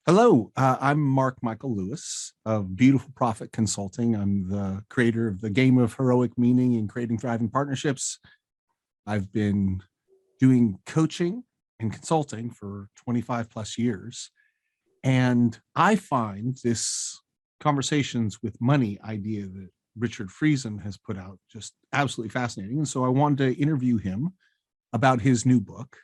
Hello, I'm Mark Michael Lewis of Beautiful Profit Consulting. I'm the creator of the Game of Heroic Meaning in Creating Thriving Partnerships. I've been doing coaching and consulting for 25 plus years. And I find this conversations with money idea that Richard Friesen has put out just absolutely fascinating. And so I wanted to interview him about his new book.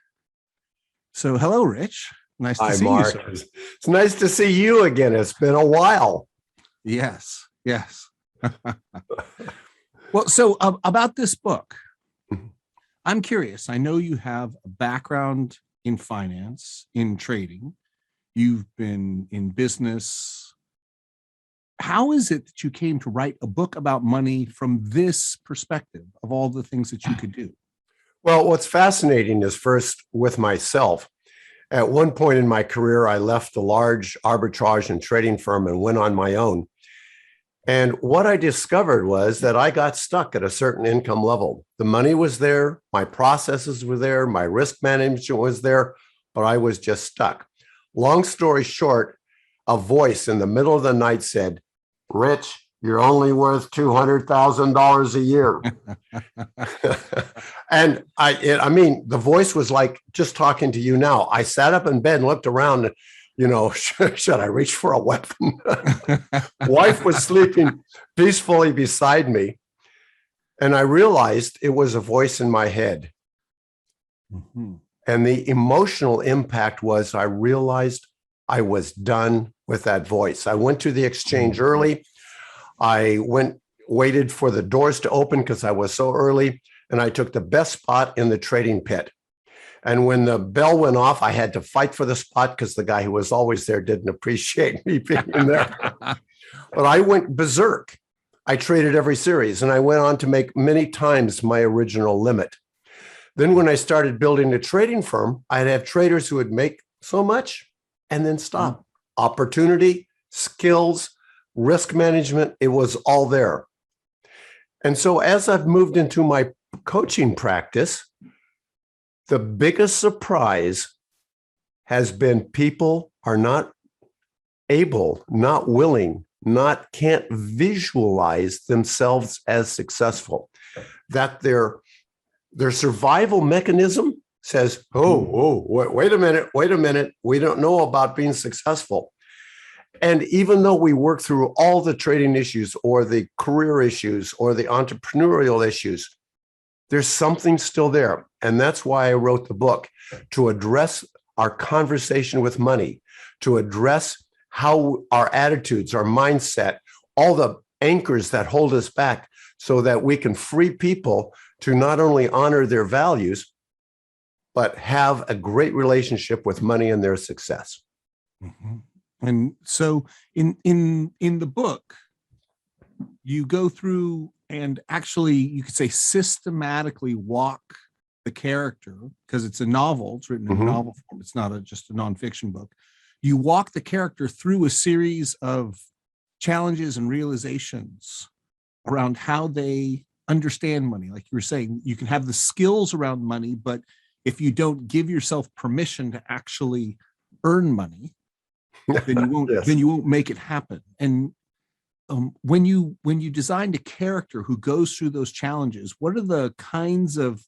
So hello, Rich. Nice to Hi, see Mark. you, sir. It's nice to see you again. It's been a while. Yes, yes. Well, so about this book, I'm curious. I know you have a background in finance, in trading. You've been in business. How is it that you came to write a book about money from this perspective of all the things that you could do? Well, what's fascinating is first with myself. At one point in my career, I left a large arbitrage and trading firm and went on my own. And what I discovered was that I got stuck at a certain income level. The money was there, my processes were there, my risk management was there, but I was just stuck. Long story short, a voice in the middle of the night said, "Rich, you're only worth $200,000 a year." And I mean, the voice was like just talking to you now. I sat up in bed and looked around, should I reach for a weapon? Wife was sleeping peacefully beside me. And I realized it was a voice in my head. Mm-hmm. And the emotional impact was I realized I was done with that voice. I went to the exchange early. I waited for the doors to open because I was so early, and I took the best spot in the trading pit. And when the bell went off, I had to fight for the spot because the guy who was always there didn't appreciate me being there. But I went berserk. I traded every series, and I went on to make many times my original limit. Then when I started building a trading firm, I'd have traders who would make so much and then stop. Opportunity, skills, risk management, it was all there. And so as I've moved into my coaching practice, the biggest surprise has been people are not able, not willing, can't visualize themselves as successful. That their survival mechanism says, wait a minute, we don't know about being successful. And even though we work through all the trading issues or the career issues or the entrepreneurial issues, there's something still there. And that's why I wrote the book, to address our conversation with money, to address how our attitudes, our mindset, all the anchors that hold us back so that we can free people to not only honor their values, but have a great relationship with money and their success. Mm-hmm. And so in the book, you go through and actually, you could say, systematically walk the character, because it's a novel, it's written in a novel form, it's not just a nonfiction book. You walk the character through a series of challenges and realizations around how they understand money. Like you were saying, you can have the skills around money, but if you don't give yourself permission to actually earn money, then you won't then you won't make it happen. And when you designed a character who goes through those challenges, what are the kinds of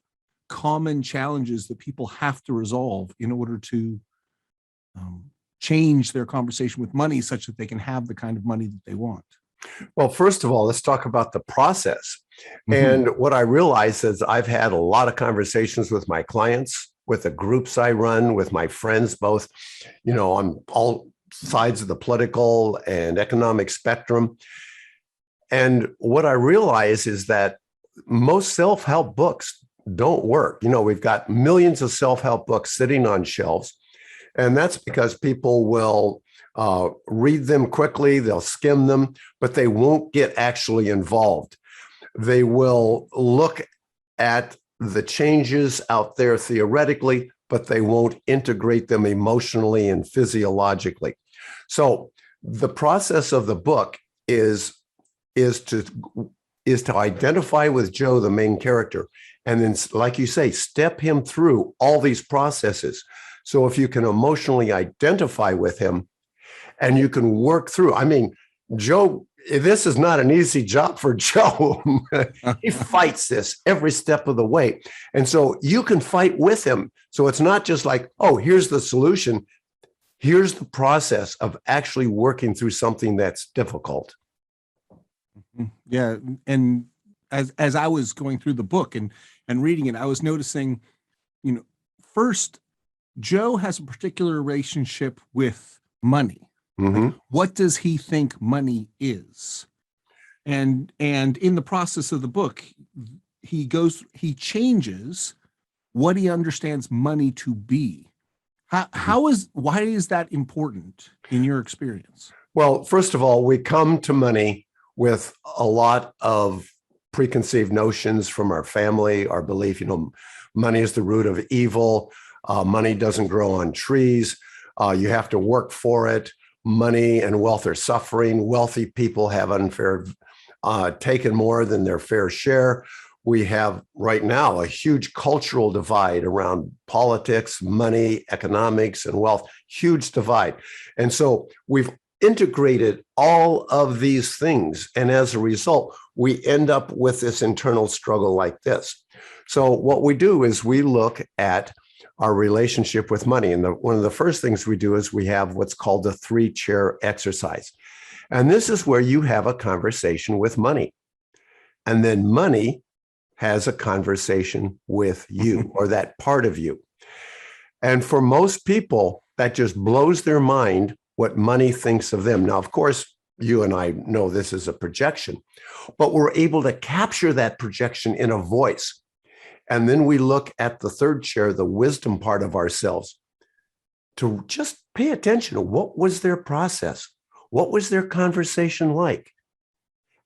common challenges that people have to resolve in order to change their conversation with money such that they can have the kind of money that they want? Well, first of all, let's talk about the process. And what I realized is I've had a lot of conversations with my clients, with the groups I run, with my friends, both, on all sides of the political and economic spectrum. And what I realize is that most self-help books don't work. We've got millions of self-help books sitting on shelves, and that's because people will read them quickly, they'll skim them, but they won't get actually involved. They will look at the changes out there theoretically, but they won't integrate them emotionally and physiologically. So the process of the book is to identify with Joe, the main character, and then, like you say, step him through all these processes. So if you can emotionally identify with him, And you can work through. I mean, Joe, this is not an easy job for Joe. He fights this every step of the way. And so you can fight with him. So it's not just like, oh, here's the solution. Here's the process of actually working through something that's difficult. Yeah. And as I was going through the book and reading it, I was noticing, first, Joe has a particular relationship with money. Like, what does he think money is? And in the process of the book, he changes what he understands money to be. Why is that important in your experience? Well, first of all, we come to money with a lot of preconceived notions from our family, our belief, money is the root of evil. Money doesn't grow on trees. You have to work for it. Money and wealth are suffering. Wealthy people have taken more than their fair share. We have right now a huge cultural divide around politics, money, economics, and wealth, huge divide. And so we've integrated all of these things. And as a result, we end up with this internal struggle like this. So what we do is we look at our relationship with money. And one of the first things we do is we have what's called the 3-chair exercise. And this is where you have a conversation with money. And then money has a conversation with you, or that part of you. And for most people, that just blows their mind what money thinks of them. Now, of course, you and I know this is a projection, but we're able to capture that projection in a voice. And then we look at the 3rd chair, the wisdom part of ourselves, to just pay attention to what was their process? What was their conversation like?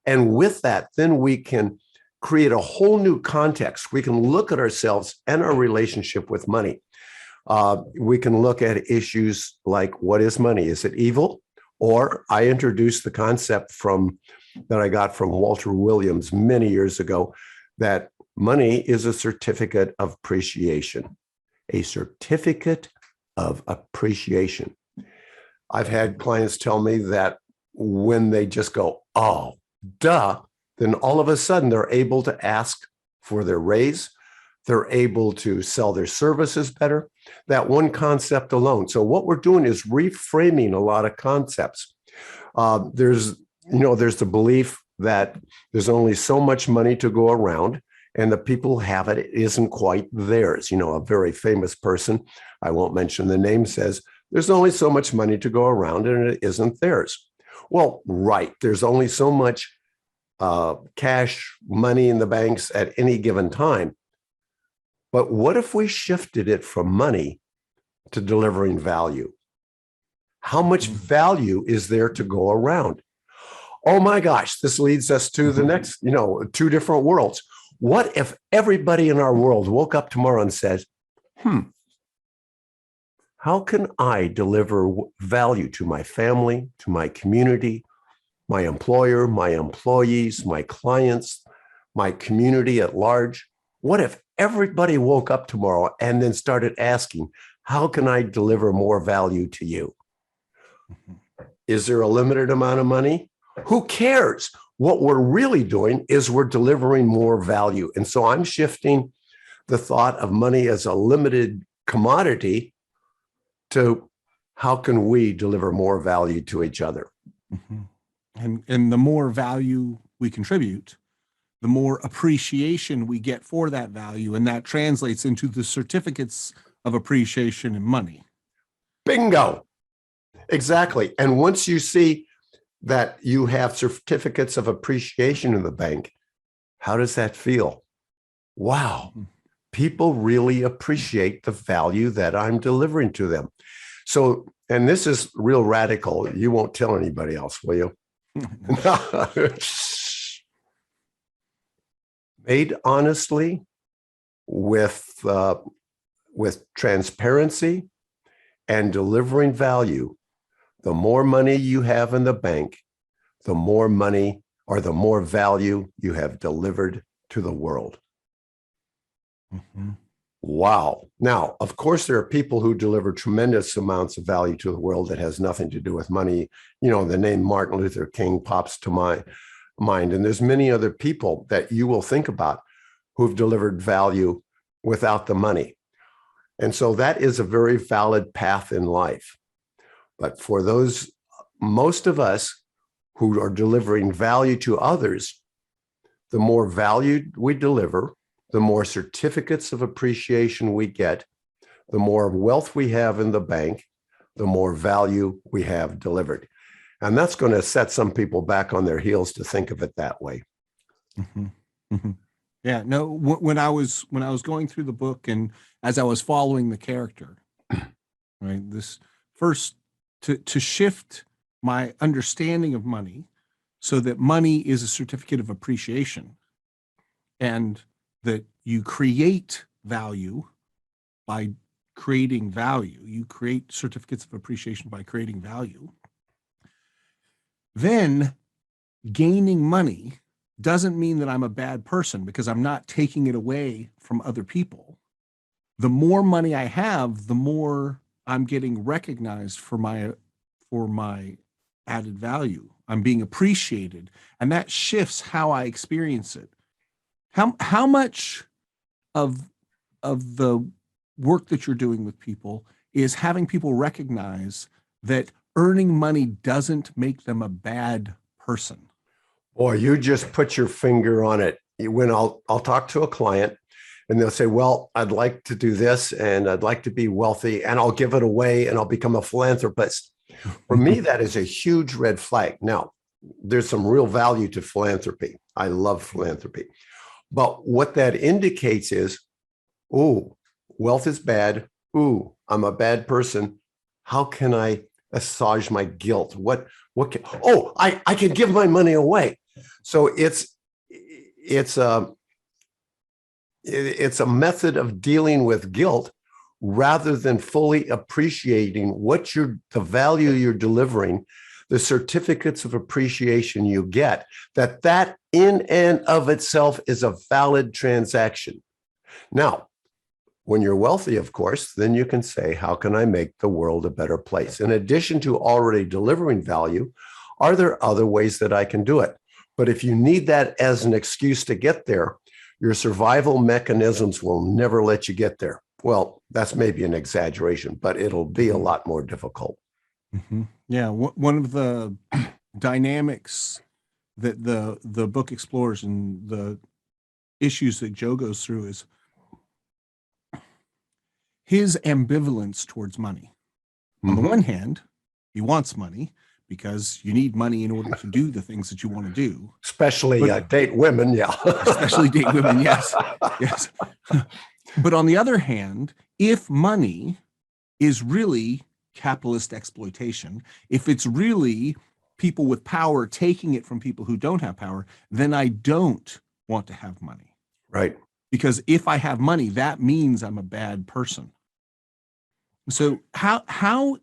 And with that, then we can create a whole new context. We can look at ourselves and our relationship with money. We can look at issues like, what is money? Is it evil? Or I introduced the concept that I got from Walter Williams many years ago, that money is a certificate of appreciation, a certificate of appreciation. I've had clients tell me that when they just go, oh, duh, then all of a sudden they're able to ask for their raise. They're able to sell their services better. That one concept alone. So what we're doing is reframing a lot of concepts. There's the belief that there's only so much money to go around, and the people who have it, it isn't quite theirs. A very famous person, I won't mention the name, says there's only so much money to go around and it isn't theirs. Well, right, there's only so much cash money in the banks at any given time. But what if we shifted it from money to delivering value? How much value is there to go around? Oh my gosh, this leads us to the next, 2 different worlds. What if everybody in our world woke up tomorrow and said, how can I deliver value to my family, to my community, my employer, my employees, my clients, my community at large? What if everybody woke up tomorrow and then started asking, how can I deliver more value to you? Is there a limited amount of money? Who cares? What we're really doing is we're delivering more value. And so I'm shifting the thought of money as a limited commodity to how can we deliver more value to each other? And the more value we contribute, the more appreciation we get for that value. And that translates into the certificates of appreciation in money. Bingo. Exactly. And once you see that you have certificates of appreciation in the bank, how does that feel? Wow. People really appreciate the value that I'm delivering to them. So, and this is real radical. You won't tell anybody else, will you? Made honestly, with transparency and delivering value, the more money you have in the bank, the more money or the more value you have delivered to the world. Wow. Now, of course, there are people who deliver tremendous amounts of value to the world that has nothing to do with money. You know, the name Martin Luther King pops to my mind. And there's many other people that you will think about who've delivered value without the money. And so that is a very valid path in life. But for those, most of us who are delivering value to others, the more value we deliver, the more certificates of appreciation we get, the more wealth we have in the bank, the more value we have delivered. And that's going to set some people back on their heels to think of it that way. Mm-hmm. Mm-hmm. Yeah, no, when I was going through the book and as I was following the character, right, this first to shift my understanding of money so that money is a certificate of appreciation and that you create value by creating value. You create certificates of appreciation by creating value. Then gaining money doesn't mean that I'm a bad person because I'm not taking it away from other people. The more money I have, the more I'm getting recognized for my added value. I'm being appreciated, and that shifts how I experience it. How much of the work that you're doing with people is having people recognize that earning money doesn't make them a bad person? Boy, you just put your finger on it. When I'll talk to a client and they'll say, well, I'd like to do this and I'd like to be wealthy and I'll give it away and I'll become a philanthropist. For me, that is a huge red flag. Now, there's some real value to philanthropy. I love philanthropy. But what that indicates is, oh, wealth is bad. Ooh, I'm a bad person. How can I assuage my guilt? I can give my money away. So it's a method of dealing with guilt rather than fully appreciating the value you're delivering, the certificates of appreciation you get, that in and of itself is a valid transaction. Now, when you're wealthy, of course, then you can say, how can I make the world a better place? In addition to already delivering value, are there other ways that I can do it? But if you need that as an excuse to get there, your survival mechanisms will never let you get there. Well, that's maybe an exaggeration, but it'll be a lot more difficult. Mm-hmm. Yeah, one of the dynamics that the book explores and the issues that Joe goes through is his ambivalence towards money. On the one hand, he wants money because you need money in order to do the things that you want to do. Especially date women, yeah. Especially date women, yes. Yes. But on the other hand, if money is really capitalist exploitation, if it's really people with power taking it from people who don't have power, then I don't want to have money. Right. Because if I have money, that means I'm a bad person. So how do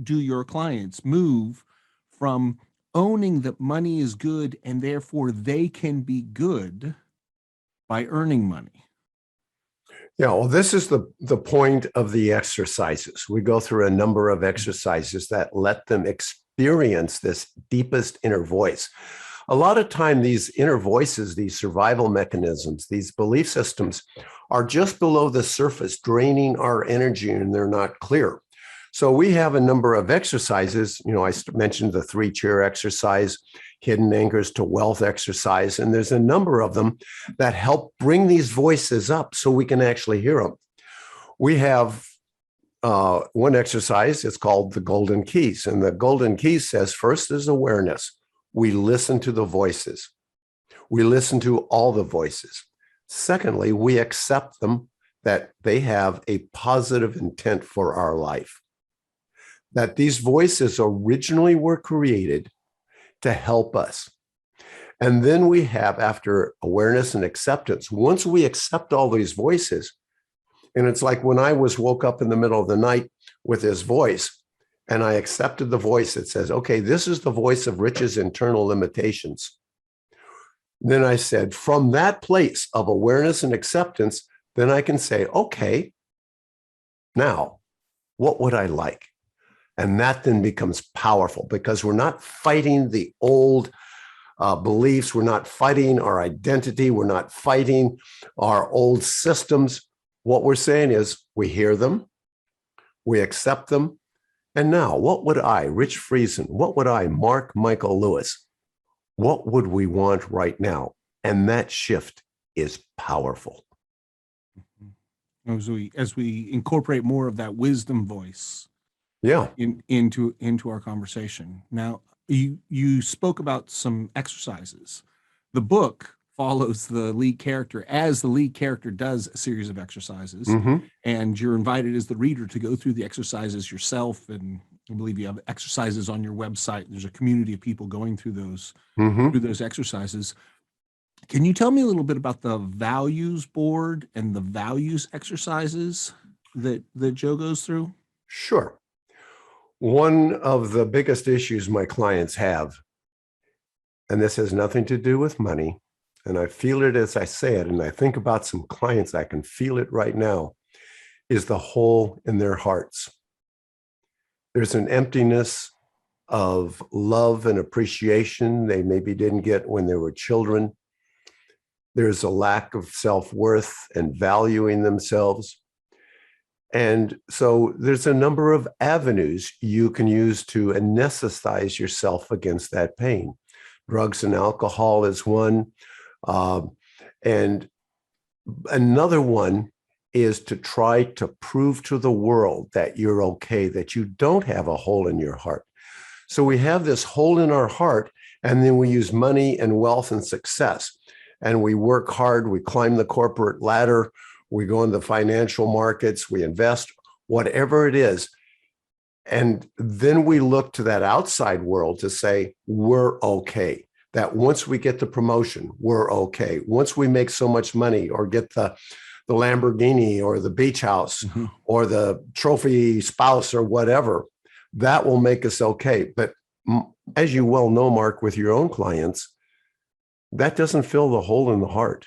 your clients move from owning that money is good and therefore they can be good by earning money? Yeah, well, this is the point of the exercises. We go through a number of exercises that let them experience this deepest inner voice. A lot of time, these inner voices, these survival mechanisms, these belief systems are just below the surface, draining our energy, and they're not clear. So we have a number of exercises. You know, I mentioned the 3-chair exercise, hidden anchors to wealth exercise, and there's a number of them that help bring these voices up so we can actually hear them. We have one exercise, it's called the Golden Keys, and the Golden Keys says first is awareness. We listen to the voices. We listen to all the voices. Secondly, we accept them, that they have a positive intent for our life. That these voices originally were created to help us. And then we have, after awareness and acceptance, once we accept all these voices, and it's like when I woke up in the middle of the night with this voice, and I accepted the voice that says, okay, this is the voice of Rich's internal limitations. Then I said, from that place of awareness and acceptance, then I can say, okay, now, what would I like? And that then becomes powerful because we're not fighting the old beliefs. We're not fighting our identity. We're not fighting our old systems. What we're saying is we hear them, we accept them. And now, what would I, Rich Friesen, what would I, Mark Michael Lewis, what would we want right now? And that shift is powerful. As we incorporate more of that wisdom voice, yeah, into our conversation. Now, you spoke about some exercises. The book follows the lead character as the lead character does a series of exercises, and you're invited as the reader to go through the exercises yourself. And I believe you have exercises on your website. There's a community of people going through those exercises. Can you tell me a little bit about the values board and the values exercises that Joe goes through? Sure. One of the biggest issues my clients have, and this has nothing to do with money, and I feel it as I say it, and I think about some clients, I can feel it right now, is the hole in their hearts. There's an emptiness of love and appreciation they maybe didn't get when they were children. There's a lack of self-worth and valuing themselves. And so there's a number of avenues you can use to anesthetize yourself against that pain. Drugs and alcohol is one. And another one is to try to prove to the world that you're okay, that you don't have a hole in your heart. So we have this hole in our heart, and then we use money and wealth and success. And we work hard, we climb the corporate ladder, we go into the financial markets, we invest, whatever it is. And then we look to that outside world to say, we're okay. That once we get the promotion, we're okay. Once we make so much money or get the Lamborghini or the beach house or the trophy spouse or whatever, that will make us okay. But as you well know, Mark, with your own clients, that doesn't fill the hole in the heart.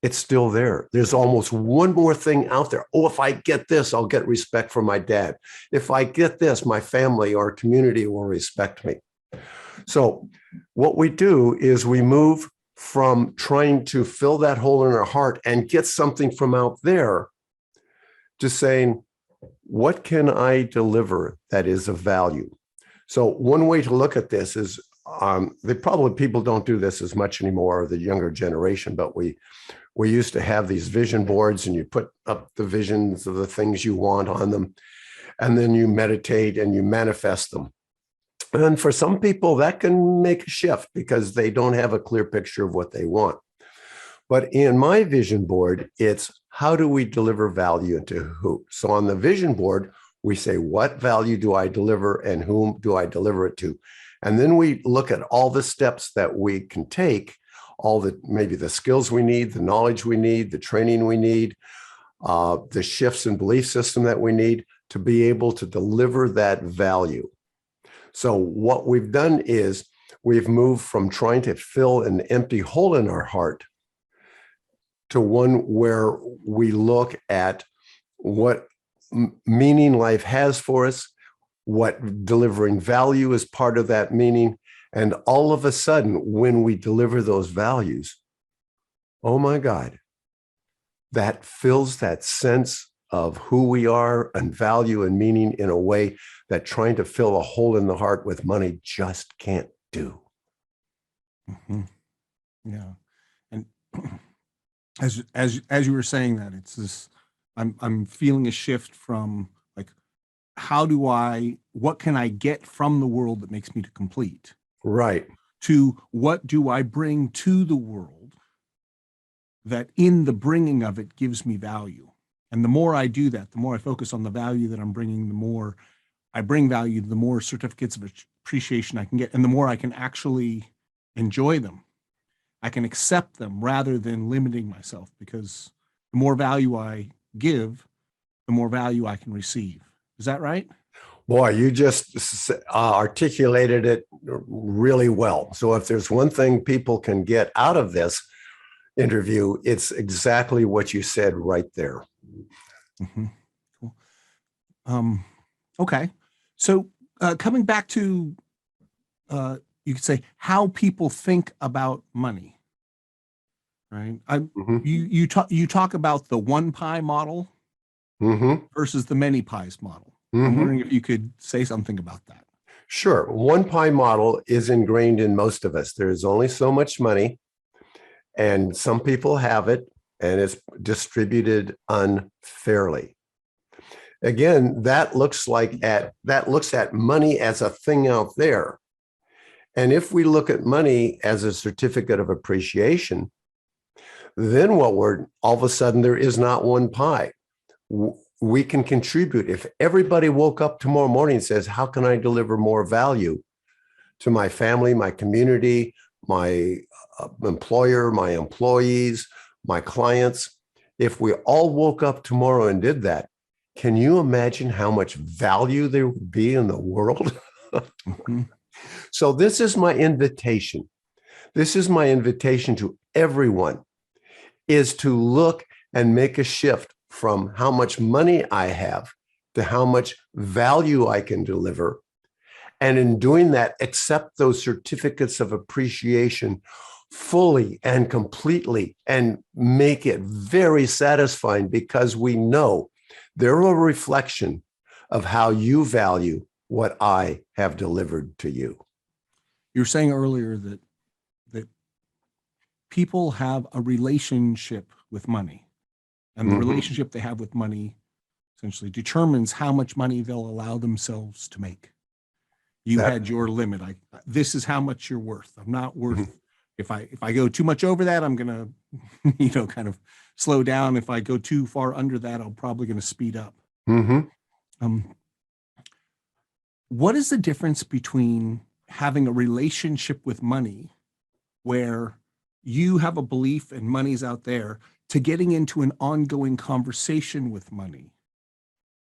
It's still there. There's almost one more thing out there. Oh, if I get this, I'll get respect from my dad. If I get this, my family or community will respect me. So what we do is we move from trying to fill that hole in our heart and get something from out there to saying, what can I deliver that is of value? So one way to look at this is, people don't do this as much anymore, the younger generation, but we used to have these vision boards, and you put up the visions of the things you want on them, and then you meditate and you manifest them. And for some people, that can make a shift because they don't have a clear picture of what they want. But in my vision board, it's how do we deliver value and to who? So on the vision board, we say, what value do I deliver and whom do I deliver it to? And then we look at all the steps that we can take, maybe the skills we need, the knowledge we need, the training we need, the shifts in belief system that we need to be able to deliver that value. So what we've done is we've moved from trying to fill an empty hole in our heart to one where we look at what meaning life has for us, what delivering value is part of that meaning. And all of a sudden, when we deliver those values, oh my God, that fills that sense of who we are and value and meaning in a way that trying to fill a hole in the heart with money just can't do. Yeah. And as you were saying that, it's this, I'm feeling a shift from like, what can I get from the world that makes me complete? Right. To what do I bring to the world that in the bringing of it gives me value? And the more I do that, the more I focus on the value that I'm bringing, the more I bring value, the more certificates of appreciation I can get, and the more I can actually enjoy them. I can accept them rather than limiting myself, because the more value I give, the more value I can receive. Is that right? Boy, you just articulated it really well. So if there's one thing people can get out of this interview, it's exactly what you said right there. Mhm. Cool. Okay. So coming back to, you could say how people think about money, right? Mhm. You talk about the one pie model Mhm. versus the many pies model. I'm Mhm. wondering if you could say something about that. Sure. One pie model is ingrained in most of us. There's only so much money, and some people have it, and it's distributed unfairly. Again, that looks at money as a thing out there. And if we look at money as a certificate of appreciation, then all of a sudden there is not one pie. We can contribute. If everybody woke up tomorrow morning and says, how can I deliver more value to my family, my community, my employer, my employees, my clients? If we all woke up tomorrow and did that, can you imagine how much value there would be in the world? Mhm. So this is my invitation. This is my invitation to everyone, is to look and make a shift from how much money I have to how much value I can deliver. And in doing that, accept those certificates of appreciation fully and completely and make it very satisfying, because we know they're a reflection of how you value what I have delivered to you. You were saying earlier that people have a relationship with money, and the Mhm. relationship they have with money essentially determines how much money they'll allow themselves to make. You That, had your limit. This is how much you're worth. I'm not worth. Mhm. If I go too much over that, I'm gonna, kind of slow down. If I go too far under that, I'm probably gonna speed up. Mhm. Um, what is the difference between having a relationship with money where you have a belief and money's out there, to getting into an ongoing conversation with money,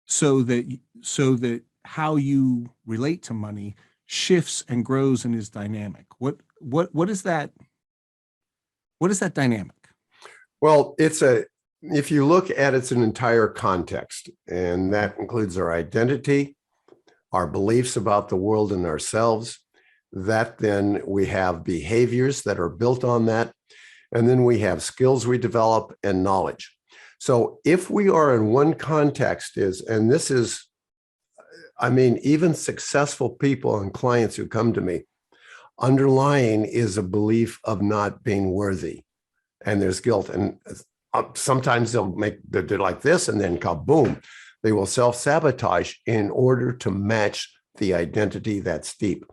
so that how you relate to money shifts and grows and is dynamic? What is that? What is that dynamic? Well, if you look at it's an entire context, and that includes our identity, our beliefs about the world and ourselves. That then we have behaviors that are built on that. And then we have skills we develop and knowledge. So if we are in one context and this is, I mean, even successful people and clients who come to me, underlying is a belief of not being worthy, and there's guilt. And sometimes they're like this, and then kaboom, they will self-sabotage in order to match the identity that's deep.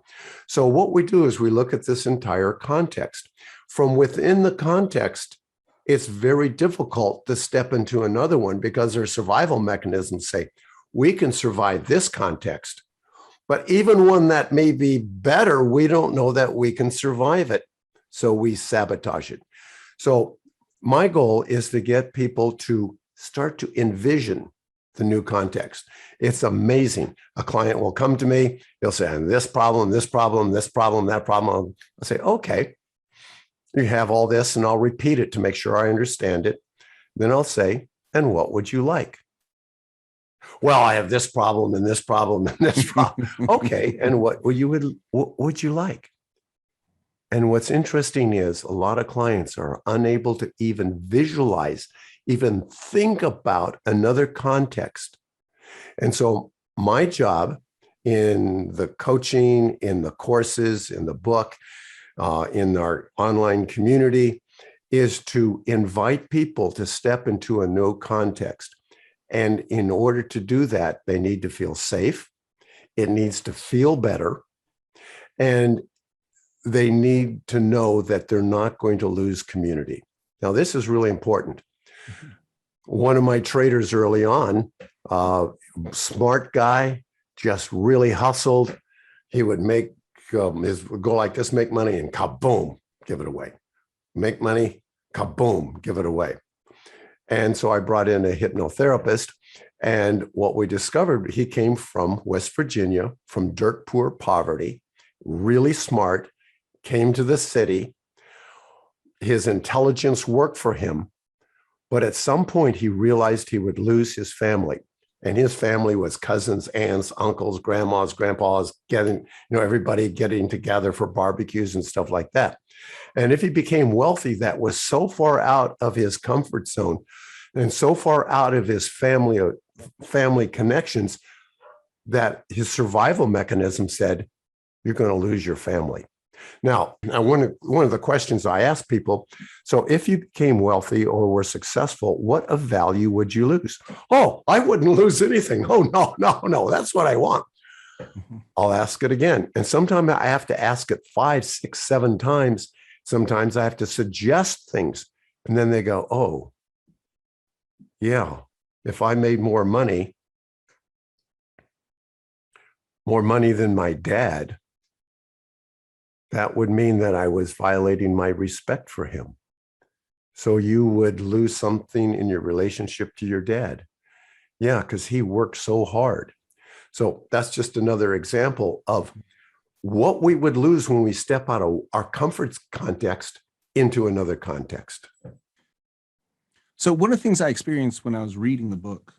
So what we do is we look at this entire context. From within the context, it's very difficult to step into another one, because their survival mechanisms say, we can survive this context, but even one that may be better, we don't know that we can survive it. So we sabotage it. So my goal is to get people to start to envision the new context. It's amazing. A client will come to me, he'll say, and this problem, this problem, this problem, that problem. I'll say, okay, you have all this, and I'll repeat it to make sure I understand it. Then I'll say, and what would you like? Well, I have this problem and this problem and this problem. Okay, and what would you like? And what's interesting is a lot of clients are unable to even visualize, even think about another context. And so my job in the coaching, in the courses, in the book, in our online community, is to invite people to step into a new context. And in order to do that, they need to feel safe. It needs to feel better. And they need to know that they're not going to lose community. Now, this is really important. One of my traders early on, smart guy, just really hustled. He would make would go like this, make money, and kaboom, give it away. Make money, kaboom, give it away. And so I brought in a hypnotherapist, And what we discovered, he came from West Virginia, from dirt poor poverty, really smart, came to the city. His intelligence worked for him. But at some point, he realized he would lose his family. And his family was cousins, aunts, uncles, grandmas, grandpas, everybody getting together for barbecues and stuff like that. And if he became wealthy, that was so far out of his comfort zone and so far out of his family connections that his survival mechanism said, you're going to lose your family. Now, one of the questions I ask people, so if you became wealthy or were successful, what of value would you lose? Oh, I wouldn't lose anything. Oh, no, that's what I want. I'll ask it again. And sometimes I have to ask it 5, 6, 7 times. Sometimes I have to suggest things. And then they go, oh, yeah, if I made more money than my dad, that would mean that I was violating my respect for him. So you would lose something in your relationship to your dad. Yeah, because he worked so hard. So that's just another example of what we would lose when we step out of our comfort context into another context. So one of the things I experienced when I was reading the book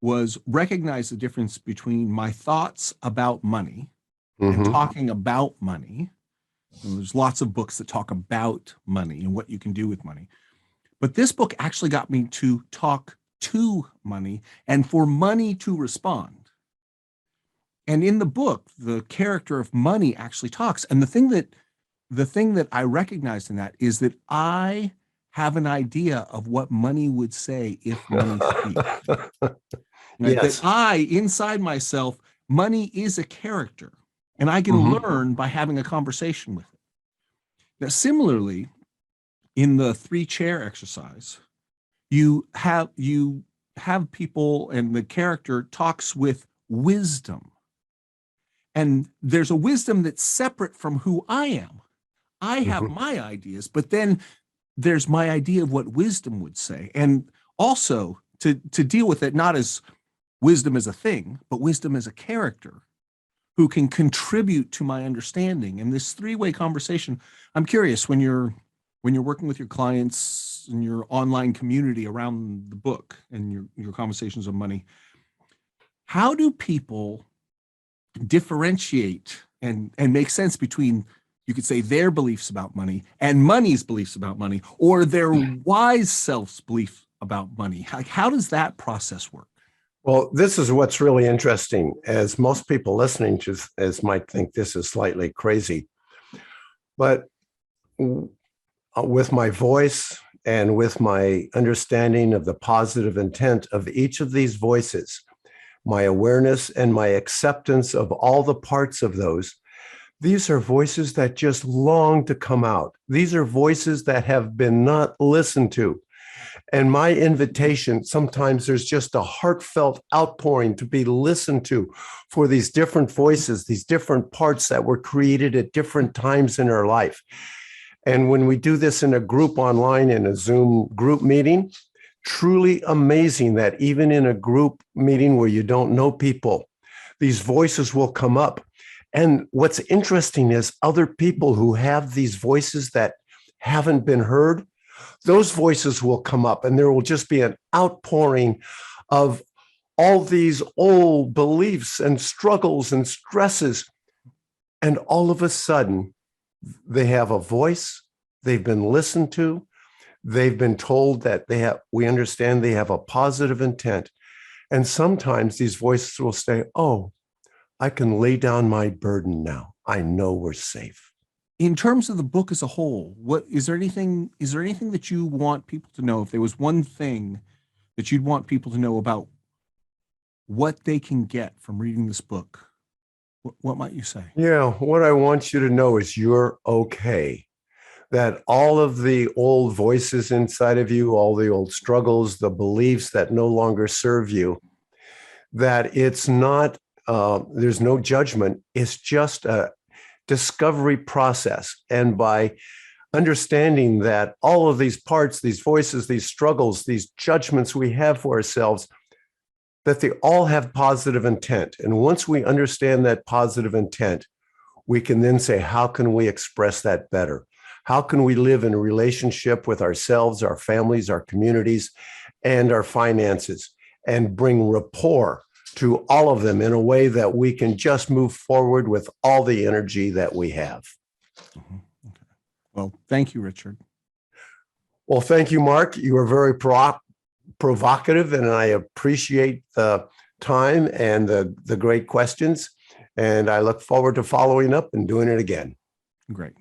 was recognize the difference between my thoughts about money and talking about money. And there's lots of books that talk about money and what you can do with money. But this book actually got me to talk to money and for money to respond. And in the book, the character of money actually talks. And the thing that I recognized in that is that I have an idea of what money would say if money speaks. Yes. That I, inside myself, money is a character. And I can learn by having a conversation with it. Now, similarly, in the 3-chair exercise, you have people and the character talks with wisdom. And there's a wisdom that's separate from who I am. I have my ideas, but then there's my idea of what wisdom would say. And also to deal with it, not as wisdom as a thing, but wisdom as a character who can contribute to my understanding. And this 3-way conversation, I'm curious, when you're working with your clients in your online community around the book and your conversations on money, how do people differentiate and make sense between, you could say, their beliefs about money and money's beliefs about money, or their wise self's belief about money? How does that process work? Well, this is what's really interesting, as most people listening to this might think this is slightly crazy. But with my voice and with my understanding of the positive intent of each of these voices, my awareness and my acceptance of all the parts of those, these are voices that just long to come out. These are voices that have been not listened to. And my invitation, sometimes there's just a heartfelt outpouring to be listened to for these different voices, these different parts that were created at different times in our life. And when we do this in a group online, in a Zoom group meeting, truly amazing that even in a group meeting where you don't know people, these voices will come up. And what's interesting is other people who have these voices that haven't been heard, those voices will come up and there will just be an outpouring of all these old beliefs and struggles and stresses. And all of a sudden, they have a voice, they've been listened to, they've been told that we understand they have a positive intent. And sometimes these voices will say, oh, I can lay down my burden now. I know we're safe. In terms of the book as a whole, is there anything that you want people to know? If there was one thing that you'd want people to know about what they can get from reading this book, what might you say? Yeah, what I want you to know is you're okay. That all of the old voices inside of you, all the old struggles, the beliefs that no longer serve you, that it's not, there's no judgment. It's just a discovery process. And by understanding that all of these parts, these voices, these struggles, these judgments we have for ourselves, that they all have positive intent. And once we understand that positive intent, we can then say, how can we express that better? How can we live in a relationship with ourselves, our families, our communities, and our finances, and bring rapport to all of them in a way that we can just move forward with all the energy that we have? Mhm. Okay. Well, thank you, Richard. Well, thank you, Mark. You are very provocative, and I appreciate the time and the great questions. And I look forward to following up and doing it again. Great.